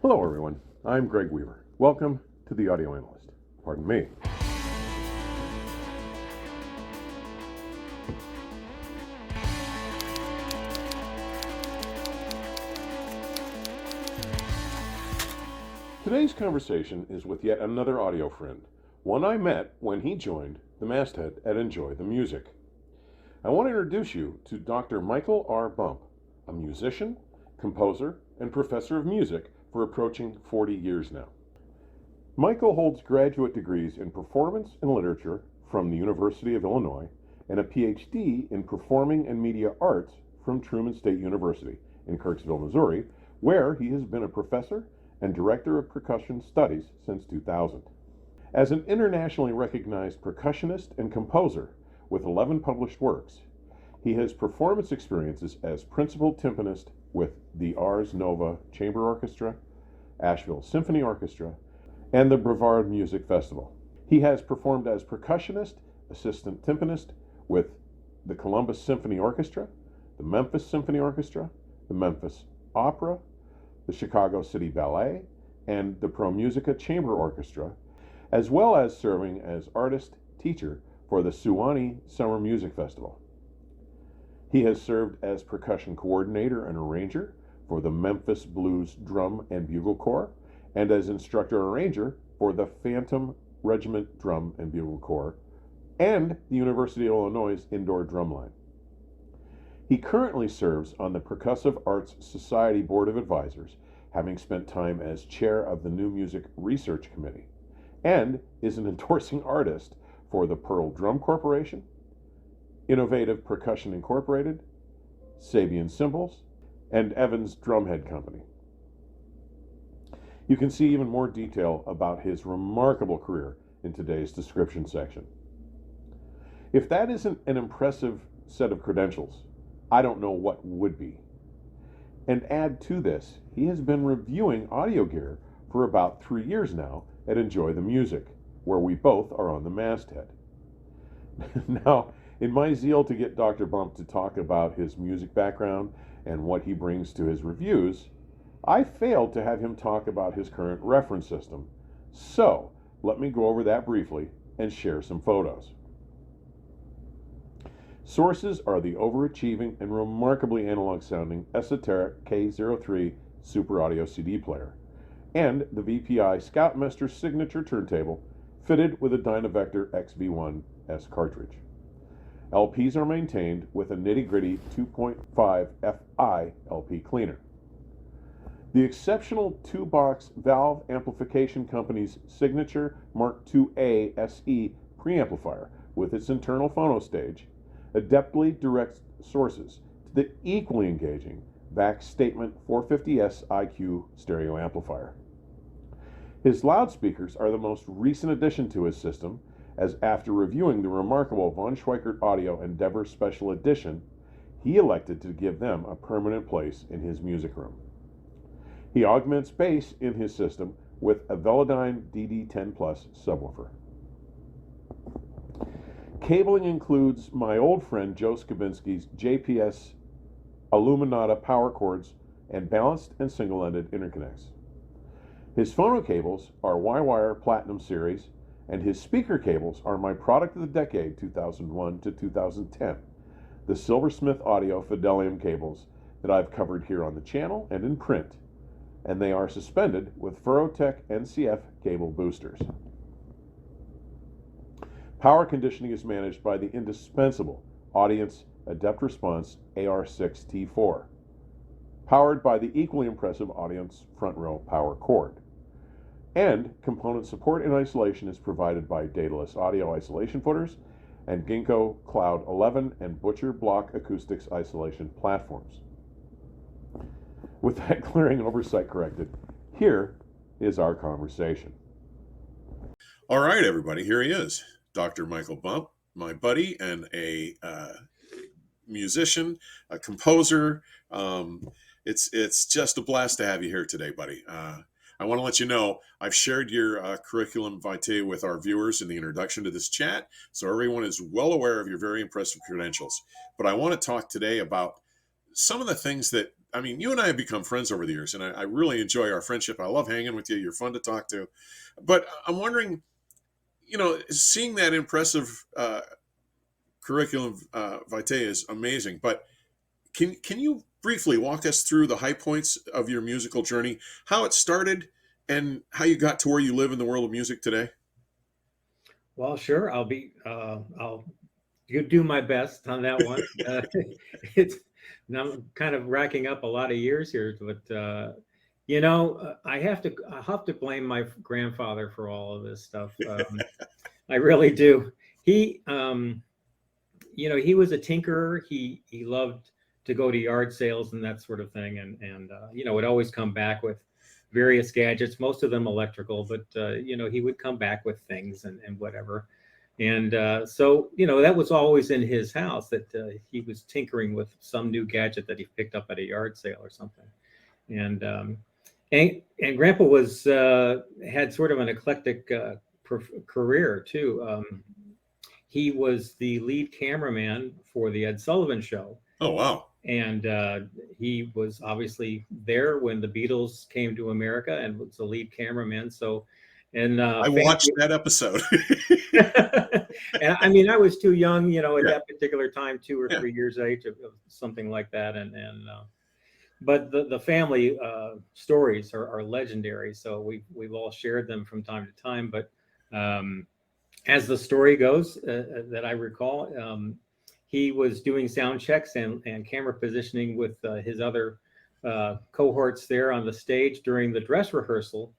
Hello everyone, I'm Greg Weaver. Welcome to the Audio Analyst. Pardon me. Today's conversation is with yet another audio friend, one I met when he joined the masthead at Enjoy the Music. I want to introduce you to Dr. Michael R. Bump, a musician, composer, and professor of music for approaching 40 years now. Michael holds graduate degrees in performance and literature from the University of Illinois and a PhD in performing and media arts from Truman State University in Kirksville, Missouri, where he has been a professor and director of percussion studies since 2000. As an internationally recognized percussionist and composer with 11 published works, he has performance experiences as principal timpanist with the Ars Nova Chamber Orchestra, Asheville Symphony Orchestra, and the Brevard Music Festival. He has performed as percussionist, assistant timpanist with the Columbus Symphony Orchestra, the Memphis Symphony Orchestra, the Memphis Opera, the Chicago City Ballet, and the Pro Musica Chamber Orchestra, as well as serving as artist-teacher for the Sewanee Summer Music Festival. He has served as percussion coordinator and arranger for the Memphis Blues Drum and Bugle Corps, and as instructor-arranger for the Phantom Regiment Drum and Bugle Corps, and the University of Illinois' Indoor Drumline. He currently serves on the Percussive Arts Society Board of Advisors, having spent time as chair of the New Music Research Committee, and is an endorsing artist for the Pearl Drum Corporation, Innovative Percussion Incorporated, Sabian Cymbals, and Evans Drumhead Company. You can see even more detail about his remarkable career in today's description section. If that isn't an impressive set of credentials, I don't know what would be. And add to this, he has been reviewing audio gear for about 3 years now at Enjoy the Music, where we both are on the masthead. Now, in my zeal to get Dr. Bump to talk about his music background and what he brings to his reviews, I failed to have him talk about his current reference system. So, let me go over that briefly and share some photos. Sources are the overachieving and remarkably analog-sounding Esoteric K03 Super Audio CD player and the VPI Scoutmaster signature turntable fitted with a Dynavector XV1S cartridge. LPs are maintained with a Nitty 2.5 Fi LP cleaner. The exceptional two-box Valve Amplification Company's Signature Mark IIA SE preamplifier with its internal phonostage adeptly directs sources to the equally engaging VAC Statement 450S IQ stereo amplifier. His loudspeakers are the most recent addition to his system, as after reviewing the remarkable von Schweikert Audio Endeavor Special Edition, he elected to give them a permanent place in his music room. He augments bass in his system with a Velodyne DD10 Plus subwoofer. Cabling includes my old friend Joe Skabinski's JPS Aluminata power cords and balanced and single-ended interconnects. His phono cables are WyWires Platinum series, and his speaker cables are my product of the decade 2001 to 2010, the Silversmith Audio Fidelium cables that I've covered here on the channel and in print, and they are suspended with Furutech NCF cable boosters. Power conditioning is managed by the indispensable Audience adeptResponse AR6T4, powered by the equally impressive Audience frontRow power cord. And component support and isolation is provided by Daedalus audio isolation footers and Gingko Cloud 11 and Butcher Block Acoustics isolation platforms. With that glaring oversight corrected, here is our conversation. All right, everybody, here he is, Dr. Michael Bump, my buddy and a musician, a composer. It's just a blast to have you here today, buddy. I want to let you know I've shared your curriculum vitae with our viewers in the introduction to this chat, so everyone is well aware of your very impressive credentials. But I want to talk today about some of the things that I mean, you and I have become friends over the years, and I really enjoy our friendship. I love hanging with you. You're fun to talk to. But I'm wondering, seeing that impressive curriculum vitae is amazing. But can you briefly walk us through the high points of your musical journey, how it started, and how you got to where you live in the world of music today? Well, sure. I'll do my best on that one. It's, I'm kind of racking up a lot of years here, but I have to blame my grandfather for all of this stuff. I really do. He, he was a tinkerer. He loved to go to yard sales and that sort of thing, and would always come back with various gadgets, most of them electrical, but he would come back with things and whatever. And so, that was always in his house, that he was tinkering with some new gadget that he picked up at a yard sale or something. And Grandpa was had sort of an eclectic career too. He was the lead cameraman for the Ed Sullivan Show. Oh, wow. And he was obviously there when the Beatles came to America and was the lead cameraman. So, and I watched that episode. And I mean, I was too young, at that particular time, 2 or 3 years age, of something like that. But the family stories are legendary. So we've all shared them from time to time. But as the story goes, that I recall, he was doing sound checks and camera positioning with his other cohorts there on the stage during the dress rehearsal.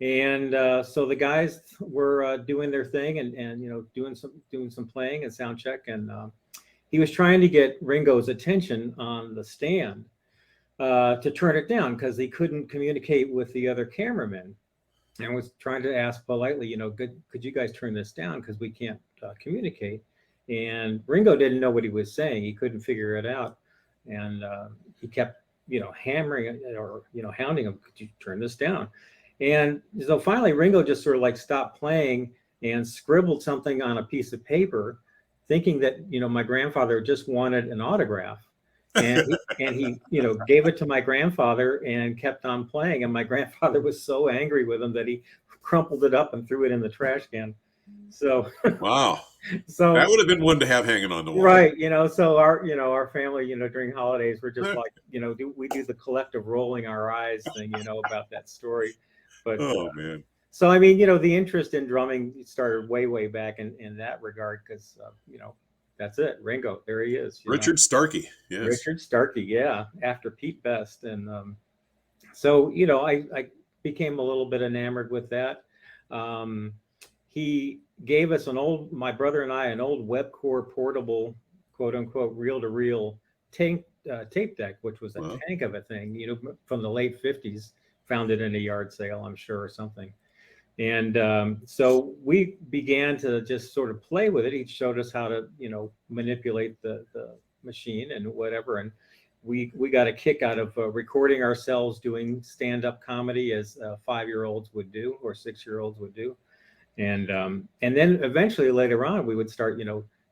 And so the guys were doing their thing and doing some playing and sound check. And he was trying to get Ringo's attention on the stand to turn it down because he couldn't communicate with the other cameramen, and was trying to ask politely, could you guys turn this down because we can't communicate. And Ringo didn't know what he was saying. He couldn't figure it out. And he kept, hammering or, hounding him, could you turn this down? And so finally Ringo just sort of like stopped playing and scribbled something on a piece of paper, thinking that, my grandfather just wanted an autograph. And he gave it to my grandfather and kept on playing. And my grandfather was so angry with him that he crumpled it up and threw it in the trash can. So wow. So that would have been one to have hanging on the wall. Right. So our family, during holidays, we're just like, we do the collective rolling our eyes thing, about that story. But oh man. So, I mean, the interest in drumming started way back in that regard, because, that's it. Ringo, there he is. Richard Starkey. Yes. Richard Starkey. Yeah. After Pete Best. And so, I became a little bit enamored with that. He gave us my brother and I, an old Webcore portable, quote unquote, reel-to-reel tape deck, which was a tank of a thing, from the late 50s, found it in a yard sale, I'm sure, or something. And so we began to just sort of play with it. He showed us how to, manipulate the machine and whatever. And we got a kick out of recording ourselves doing stand-up comedy, as 5-year-olds would do, or 6-year-olds would do. And then eventually later on, we would start,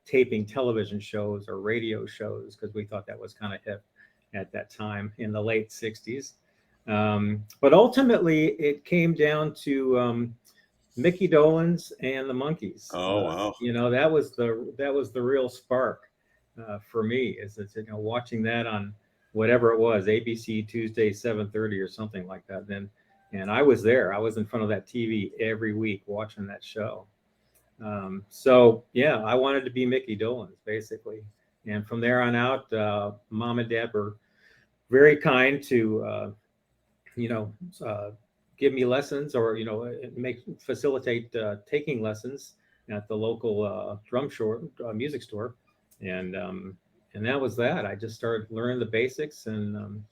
taping television shows or radio shows, because we thought that was kind of hip at that time in the late 60s. But ultimately, it came down to Mickey Dolenz and the Monkees. Oh wow! That was the real spark for me. Is that watching that on whatever it was, ABC Tuesday 7:30 or something like that. And I was there. I was in front of that TV every week watching that show. So yeah, I wanted to be Mickey Dolenz, basically. And from there on out, Mom and Dad were very kind to, give me lessons, or facilitate taking lessons at the local music store, and that was that. I just started learning the basics and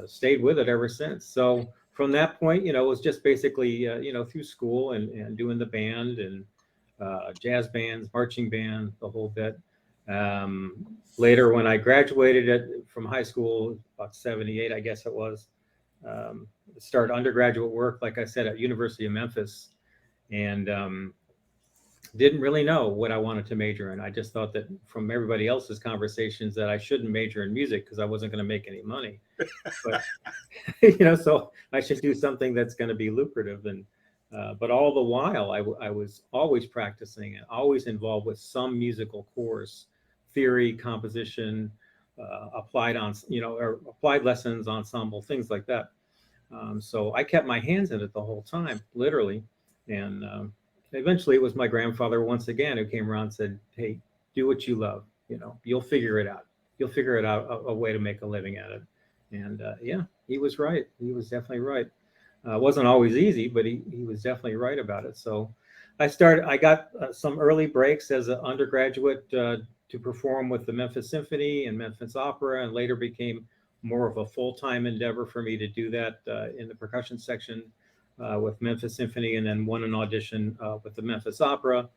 stayed with it ever since. So from that point, it was just basically through school and doing the band and jazz bands, marching band, the whole bit. Later, when I graduated from high school, about 78, I guess it was, started undergraduate work, like I said, at University of Memphis. And didn't really know what I wanted to major in. I just thought that from everybody else's conversations that I shouldn't major in music because I wasn't going to make any money. But so I should do something that's going to be lucrative. And but all the while, I was always practicing and always involved with some musical course, theory, composition, applied lessons, ensemble, things like that. So I kept my hands in it the whole time, literally. And eventually it was my grandfather once again who came around and said, "Hey, do what you love. You'll figure it out. You'll figure it out a way to make a living at it." And yeah, he was right. He was definitely right. It wasn't always easy, but he was definitely right about it. So I got some early breaks as an undergraduate to perform with the Memphis Symphony and Memphis Opera, and later became more of a full-time endeavor for me to do that in the percussion section with Memphis Symphony, and then won an audition with the Memphis Opera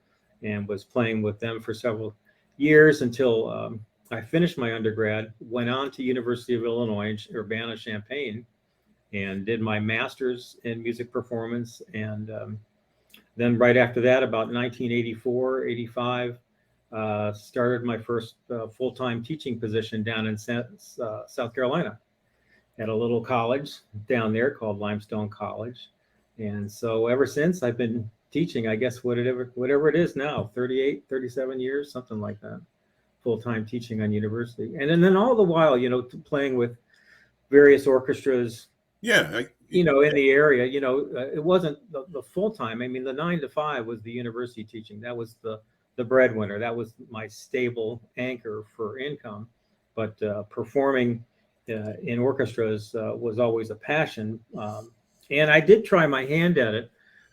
and was playing with them for several years until I finished my undergrad, went on to University of Illinois, Urbana-Champaign, and did my master's in music performance. And then right after that, about 1984, 85, started my first full-time teaching position down in South Carolina at a little college down there called Limestone College. And so ever since, I've been teaching, I guess, whatever it is now, 38, 37 years, something like that, full-time teaching on university. And then all the while, playing with various orchestras, Yeah. in the area. It wasn't the full-time. I mean, the 9 to 5 was the university teaching. That was the breadwinner. That was my stable anchor for income. But performing in orchestras was always a passion. And I did try my hand at it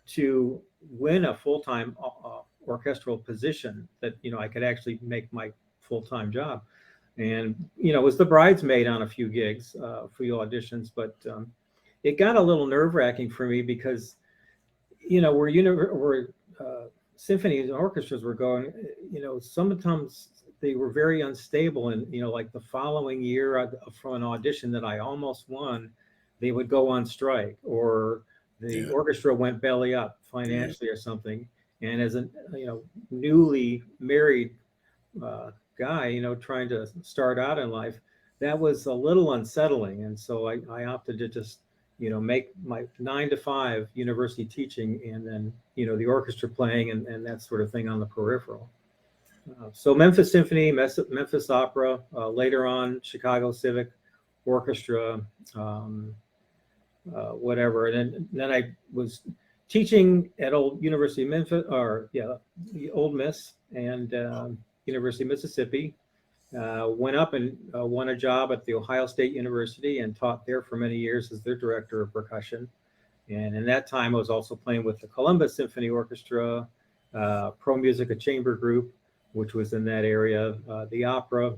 to win a full-time orchestral position that, I could actually make my full-time job. And, was the bridesmaid on a few gigs, a few auditions, but it got a little nerve-wracking for me because, where symphonies and orchestras were going, sometimes they were very unstable. And, like the following year from an audition that I almost won, they would go on strike, or the orchestra went belly up financially or something. And as a, newly married guy, trying to start out in life, that was a little unsettling. And so I opted to just, make my 9 to 5 university teaching, and then, the orchestra playing and that sort of thing on the peripheral. So Memphis Symphony, Memphis Opera, later on Chicago Civic Orchestra, whatever. And then I was teaching at Old University of Memphis, Old Miss, and University of Mississippi. Went up and won a job at the Ohio State University and taught there for many years as their director of percussion. And in that time, I was also playing with the Columbus Symphony Orchestra, Pro Musica Chamber Group, which was in that area, the opera,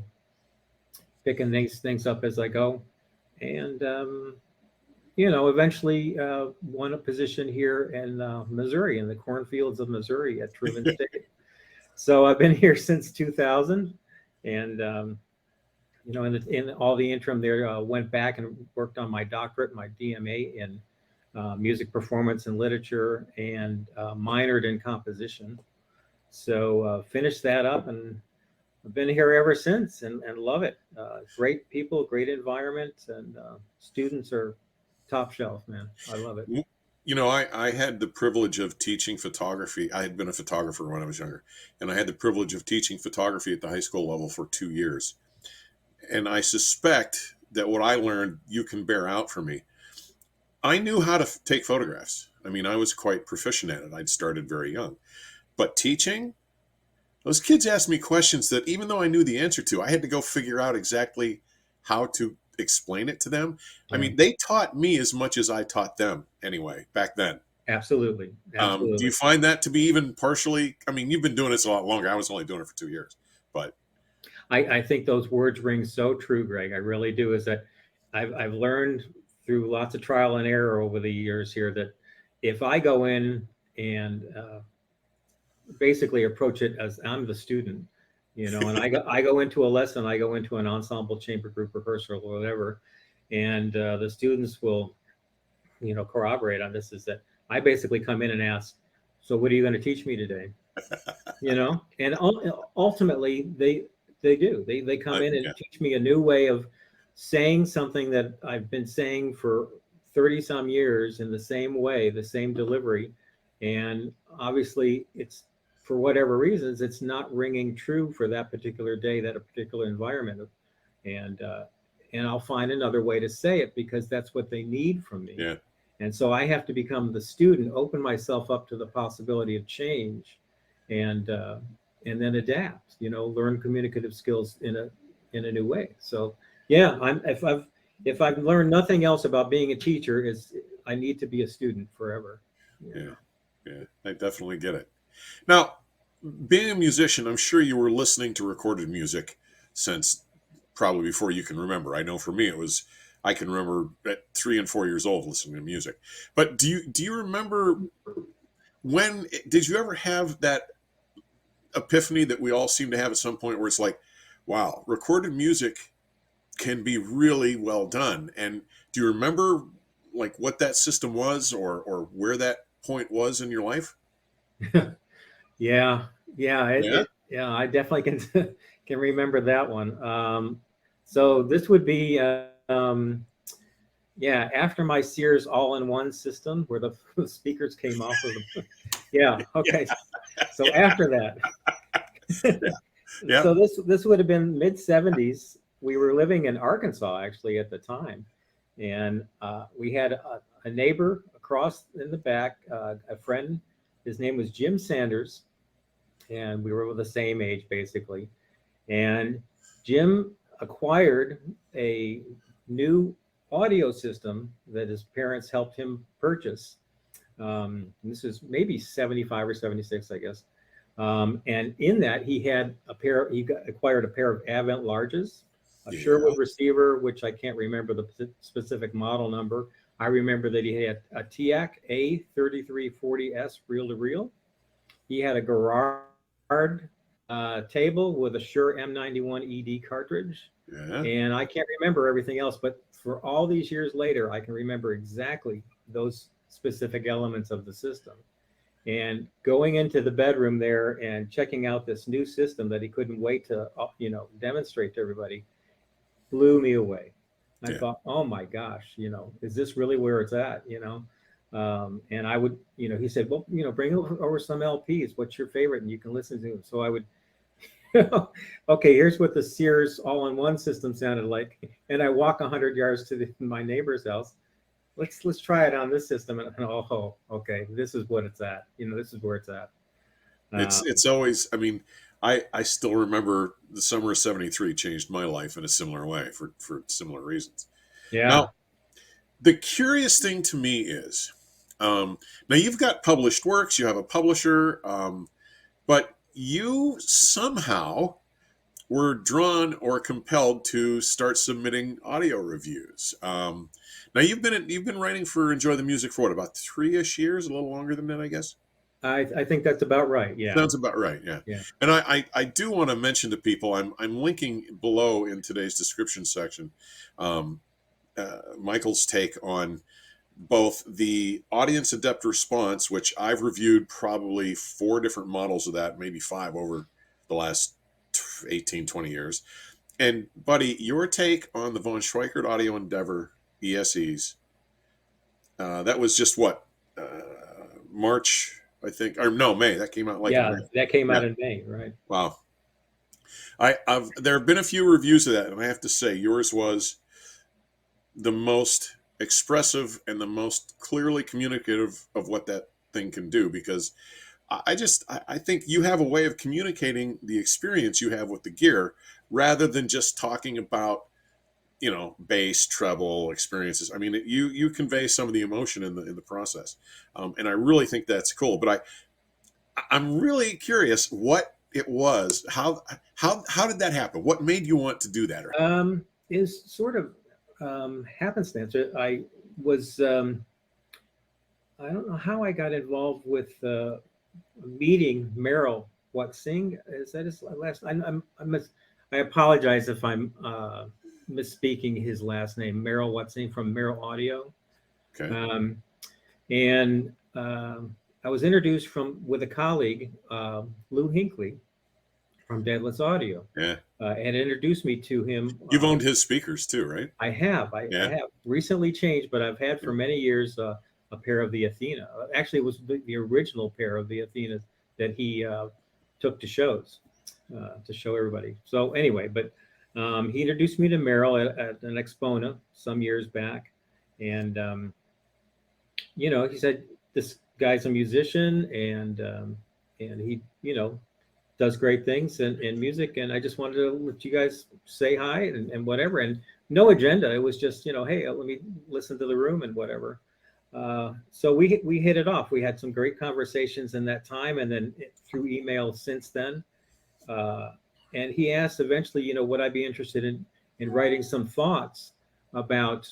picking these things up as I go. And, eventually won a position here in Missouri, in the cornfields of Missouri at Truman State. So I've been here since 2000. And, in all the interim there, went back and worked on my doctorate, my DMA in music performance and literature, and minored in composition. So finished that up, and I've been here ever since and love it. Great people, great environment, and students are top shelf, man. I love it. I had the privilege of teaching photography. I had been a photographer when I was younger, and I had the privilege of teaching photography at the high school level for 2 years. And I suspect that what I learned, you can bear out for me. I knew how to take photographs. I mean, I was quite proficient at it. I'd started very young. But teaching, those kids asked me questions that even though I knew the answer to, I had to go figure out exactly how to explain it to them. I mean, they taught me as much as I taught them anyway, back then. Absolutely. Do you find that to be even partially, I mean, you've been doing this a lot longer. I was only doing it for 2 years, but. I think those words ring so true, Greg. I really do. Is that I've learned through lots of trial and error over the years here that if I go in and basically approach it as I'm the student, and I go into a lesson, I go into an ensemble, chamber group, rehearsal, or whatever, and the students will, corroborate on this, is that I basically come in and ask, so what are you going to teach me today? And ultimately they do. They come in and Yeah. teach me a new way of saying something that I've been saying for 30 some years in the same way, the same delivery. And obviously it's, for whatever reasons, it's not ringing true for that particular day, that a particular environment. And I'll find another way to say it because that's what they need from me. Yeah. And so I have to become the student, open myself up to the possibility of change, and then adapt. Learn communicative skills in a new way. So yeah, if I've learned nothing else about being a teacher, is I need to be a student forever. Yeah. I definitely get it. Now, being a musician, I'm sure you were listening to recorded music since probably before you can remember. I know for me I can remember at 3 and 4 years old listening to music. But do you remember did you ever have that epiphany that we all seem to have at some point where it's like, wow, recorded music can be really well done? And do you remember like what that system was or where that point was in your life? Yeah, Yeah. I definitely can remember that one. So this would be after my Sears all-in-one system where the speakers came off of the okay. So after that, Yeah. so this would have been mid-70s. We were living in Arkansas actually at the time, and we had a neighbor across in the back, a friend. His name was Jim Sanders, and we were the same age basically. And Jim acquired a new audio system that his parents helped him purchase. This is maybe 75 or 76, I guess. And in that he acquired a pair of Avant Larges, a Sherwood receiver, which I can't remember the specific model number. I remember that he had a TIAC A3340S reel-to-reel. He had a Garrard table with a Shure M91 ED cartridge. Yeah. And I can't remember everything else, but for all these years later, I can remember exactly those specific elements of the system. And going into the bedroom there and checking out this new system that he couldn't wait to, demonstrate to everybody, blew me away. I thought, oh my gosh, is this really where it's at? And I would, he said, well, bring over some LPs. What's your favorite? And you can listen to them. So I would, okay, here's what the Sears all-in-one system sounded like. And I walk 100 yards to my neighbor's house. Let's try it on this system. And okay, this is what it's at. This is where it's at. It's always, I mean, I still remember the summer of '73 changed my life in a similar way for similar reasons. Yeah. Now, the curious thing to me is, now you've got published works, you have a publisher, but you somehow were drawn or compelled to start submitting audio reviews. Now you've been writing for Enjoy the Music for what, about 3-ish years, a little longer than that, I guess. I think that's about right. Yeah. Sounds about right. Yeah. Yeah. And I do want to mention to people, I'm linking below in today's description section, Michael's take on both the audience adept response, which I've reviewed probably 4 different models of that, maybe 5 over the last 18, 20 years. And buddy, your take on the von Schweikert Audio Endeavor ESEs, that was just what, March, I think, or no, May. That came out like that came out in May, right? Wow. There have been a few reviews of that, and I have to say yours was the most expressive and the most clearly communicative of what that thing can do, because I think you have a way of communicating the experience you have with the gear rather than just talking about, bass, treble experiences. I mean, you convey some of the emotion in the process, and I really think that's cool. But I'm really curious what it was. How did that happen? What made you want to do that? Is sort of happenstance. I was I don't know how I got involved with meeting Merrill Watsing. Is that his last? I apologize if I'm misspeaking his last name. Merrill Watsing from Merrill Audio. Okay. And I was introduced with a colleague, Lou Hinckley from Daedalus Audio, Yeah. and introduced me to him. You've owned his speakers too, right? I have. I have recently changed, but I've had for many years a pair of the Athena. Actually, it was the original pair of the Athenas that he took to shows to show everybody. So anyway, but he introduced me to Merrill at an Expona some years back, and he said this guy's a musician and he does great things in music, and I just wanted to let you guys say hi and whatever, and no agenda. It was just, hey, let me listen to the room and whatever. So we hit it off. We had some great conversations in that time, and then through email since then. And he asked eventually, would I be interested in writing some thoughts about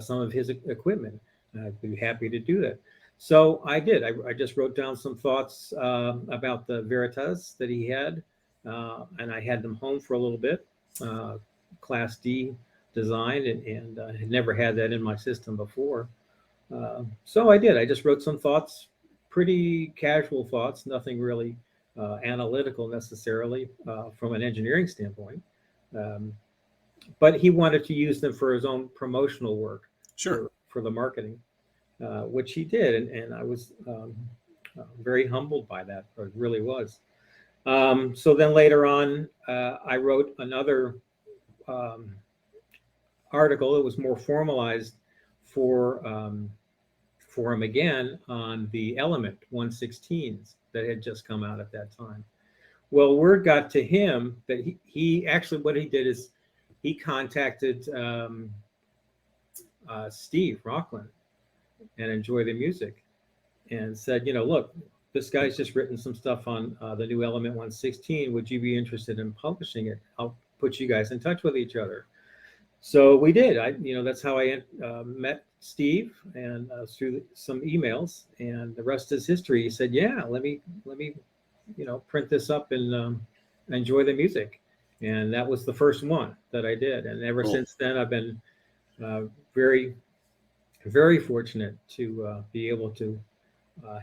some of his equipment? I'd be happy to do that. So I did. I just wrote down some thoughts about the Veritas that he had, and I had them home for a little bit, Class D design, and I had never had that in my system before. So I did. I just wrote some thoughts, pretty casual thoughts, nothing really analytical necessarily from an engineering standpoint. But he wanted to use them for his own promotional work, sure, for the marketing. Which he did, and I was very humbled by that. I really was. So then later on, I wrote another article. It was more formalized for him again on the Element 116s that had just come out at that time. Well, word got to him that he actually, what he did is he contacted Steve Rockland and Enjoy the Music, and said, look, this guy's just written some stuff on the new Element 116. Would you be interested in publishing it? I'll put you guys in touch with each other. So we did. That's how I met Steve, and through some emails, and the rest is history. He said, yeah, let me print this up and Enjoy the Music. And that was the first one that I did. And ever since then, I've been very, very fortunate to be able to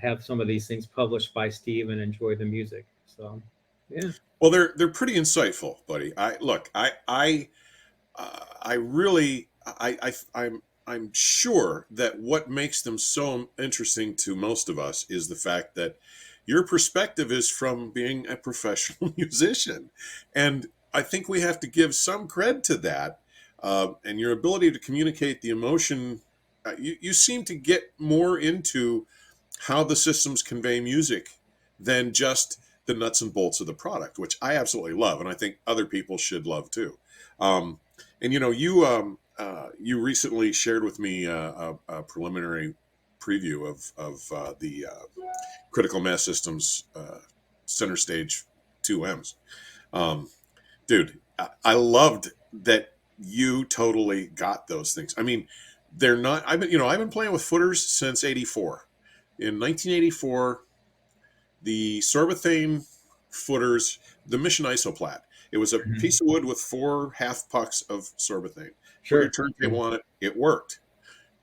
have some of these things published by Steve and Enjoy the Music. So, yeah. Well, they're pretty insightful, buddy. I'm sure that what makes them so interesting to most of us is the fact that your perspective is from being a professional musician, and I think we have to give some cred to that, and your ability to communicate the emotion. You seem to get more into how the systems convey music than just the nuts and bolts of the product, which I absolutely love, and I think other people should love too. And you recently shared with me a preliminary preview of the Critical Mass Systems Center Stage 2Ms. Dude, I loved that you totally got those things. I mean, they're not. I've been playing with footers since '84. In 1984, the Sorbothane footers, the Mission Isoplat. It was a piece of wood with 4 half pucks of Sorbothane. Sure. Put your turntable on it. It worked.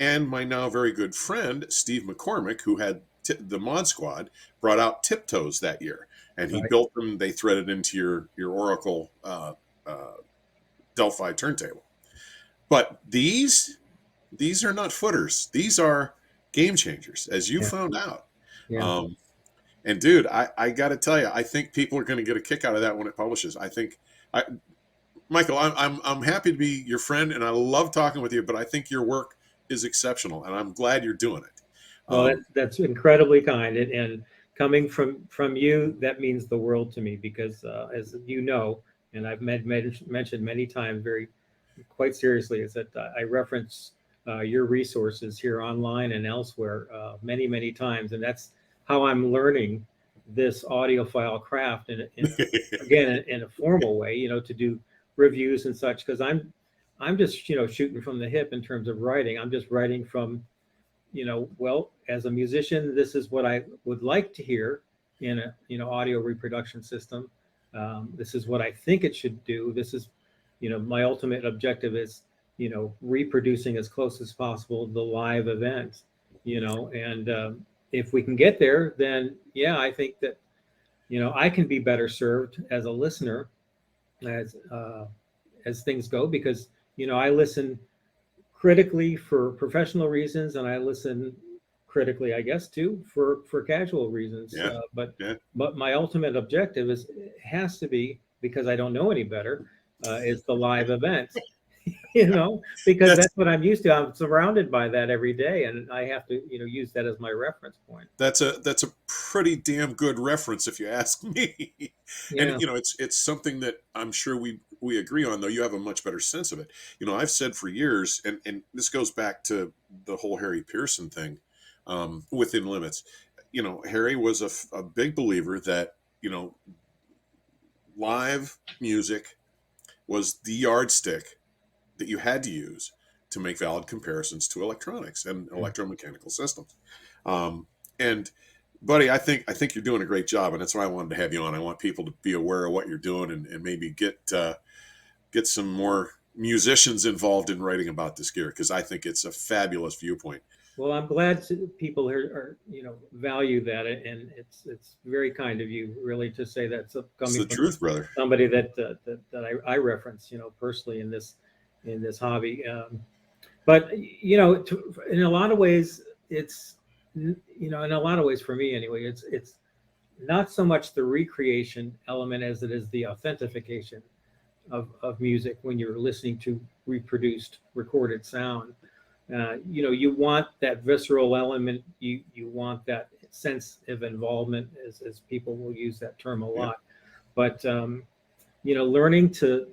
And my now very good friend Steve McCormick, who had the Mod Squad, brought out Tiptoes that year, and he built them. They threaded into your Oracle Delphi turntable. But these are not footers. These are game changers, as you found out. Yeah. And dude, I got to tell you, I think people are going to get a kick out of that when it publishes. Michael, I'm happy to be your friend, and I love talking with you. But I think your work is exceptional, and I'm glad you're doing it. Well, that's incredibly kind, and coming from you, that means the world to me, because as you know, and I've mentioned many times, quite seriously, is that I reference your resources here online and elsewhere many times, and that's how I'm learning this audiophile craft in a formal way, to do reviews and such, because I'm just shooting from the hip in terms of writing. I'm just writing from well, as a musician, this is what I would like to hear in a audio reproduction system. This is what I think it should do. This is my ultimate objective is reproducing as close as possible the live event, and if we can get there, then yeah, I think that, I can be better served as a listener as things go, because, I listen critically for professional reasons, and I listen critically, I guess, too, for casual reasons. Yeah. But my ultimate objective has to be, because I don't know any better, is the live event. Because that's what I'm used to. I'm surrounded by that every day, and I have to, use that as my reference point. That's a pretty damn good reference, if you ask me. Yeah. And it's something that I'm sure we agree on, though you have a much better sense of it. I've said for years, and this goes back to the whole Harry Pearson thing, Within Limits. Harry was a big believer that live music was the yardstick that you had to use to make valid comparisons to electronics and electromechanical systems. And buddy, I think you're doing a great job, and that's why I wanted to have you on. I want people to be aware of what you're doing, and maybe get some more musicians involved in writing about this gear, because I think it's a fabulous viewpoint. Well, I'm glad people are value that, and it's very kind of you, really, to say that. So coming it's the truth, brother. Somebody that I reference, personally in this hobby. But in a lot of ways, it's in a lot of ways, for me anyway, it's not so much the recreation element as it is the authentication of music when you're listening to reproduced recorded sound. You want that visceral element. You want that sense of involvement, as people will use that term a lot. But learning to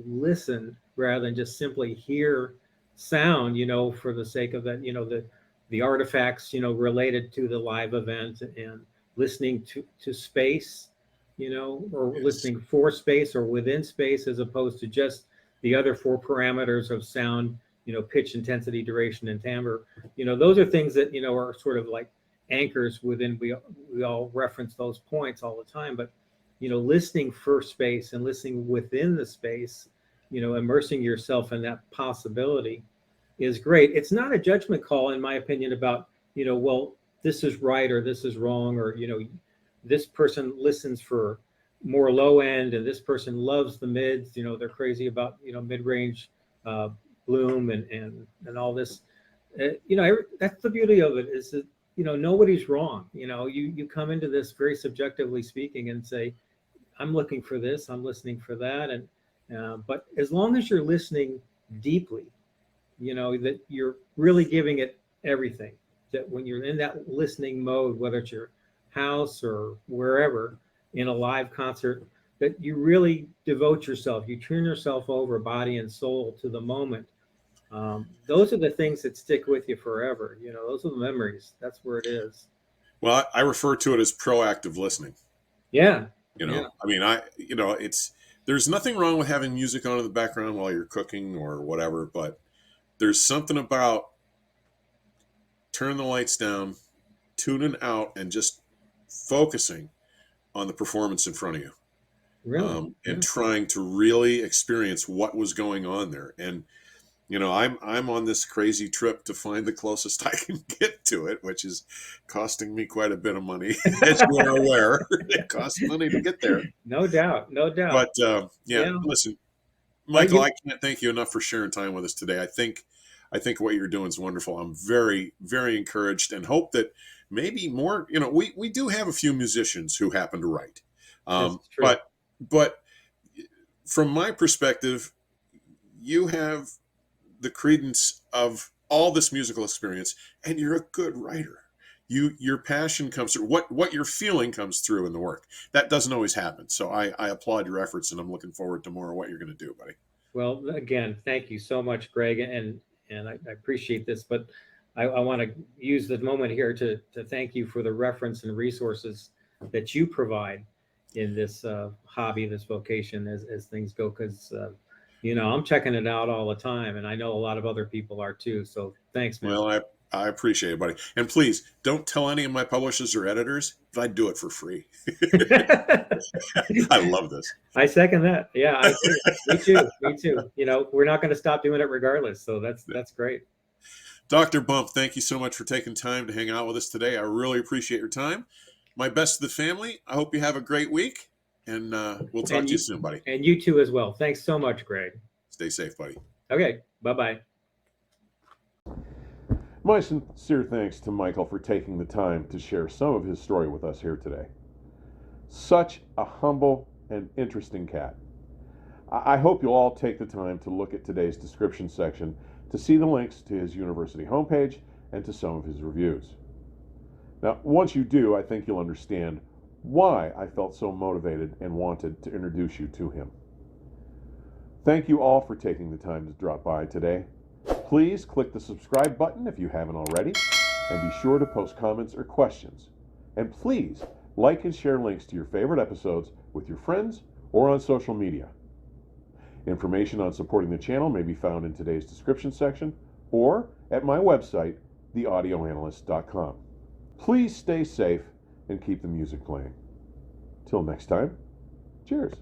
listen rather than just simply hear sound, for the sake of that, the artifacts, related to the live event, and listening to space, or listening for space or within space, as opposed to just the other four parameters of sound, pitch, intensity, duration, and timbre. Those are things that, are sort of like anchors within, we all reference those points all the time, but, listening for space and listening within the space, immersing yourself in that possibility is great. It's not a judgment call, in my opinion, about, well, this is right or this is wrong, or, this person listens for more low end and this person loves the mids, they're crazy about, mid-range bloom and all this. That's the beauty of it, is that, nobody's wrong. You come into this very subjectively speaking and say, I'm looking for this, I'm listening for that. And but as long as you're listening deeply, that you're really giving it everything, that when you're in that listening mode, whether it's your house or wherever in a live concert, that you really devote yourself, you turn yourself over body and soul to the moment. Those are the things that stick with you forever. Those are the memories. That's where it is. Well, I refer to it as proactive listening. Yeah. I mean, there's nothing wrong with having music on in the background while you're cooking or whatever, but there's something about turn the lights down, tuning out, and just focusing on the performance in front of you. Really? And trying to really experience what was going on there. And I'm on this crazy trip to find the closest I can get to it, which is costing me quite a bit of money, as you are aware. It costs money to get there. No doubt. But listen, Michael, I can't thank you enough for sharing time with us today. I think what you're doing is wonderful. I'm very, very encouraged, and hope that maybe more. We do have a few musicians who happen to write, but from my perspective, you have the credence of all this musical experience, and you're a good writer. Your passion comes through. What you're feeling comes through in the work. That doesn't always happen. So I applaud your efforts, and I'm looking forward to more of what you're going to do, buddy. Well, again, thank you so much, Greg, and I appreciate this, but I want to use the moment here to thank you for the reference and resources that you provide in this hobby, this vocation, as things go, because I'm checking it out all the time, and I know a lot of other people are too. So thanks, man. Well, I appreciate it, buddy. And please don't tell any of my publishers or editors that I do it for free. I love this. I second that. Yeah, me too. We're not going to stop doing it regardless. So that's great. Dr. Bump, thank you so much for taking time to hang out with us today. I really appreciate your time. My best to the family. I hope you have a great week, and we'll talk to you soon, buddy. And you too as well. Thanks so much, Greg. Stay safe, buddy. Okay, bye-bye. My sincere thanks to Michael for taking the time to share some of his story with us here today. Such a humble and interesting cat. I hope you'll all take the time to look at today's description section to see the links to his university homepage and to some of his reviews. Now, once you do, I think you'll understand why I felt so motivated and wanted to introduce you to him. Thank you all for taking the time to drop by today. Please click the subscribe button if you haven't already, and be sure to post comments or questions. And please like and share links to your favorite episodes with your friends or on social media. Information on supporting the channel may be found in today's description section or at my website, theaudioanalyst.com. Please stay safe and keep the music playing. Till next time, cheers.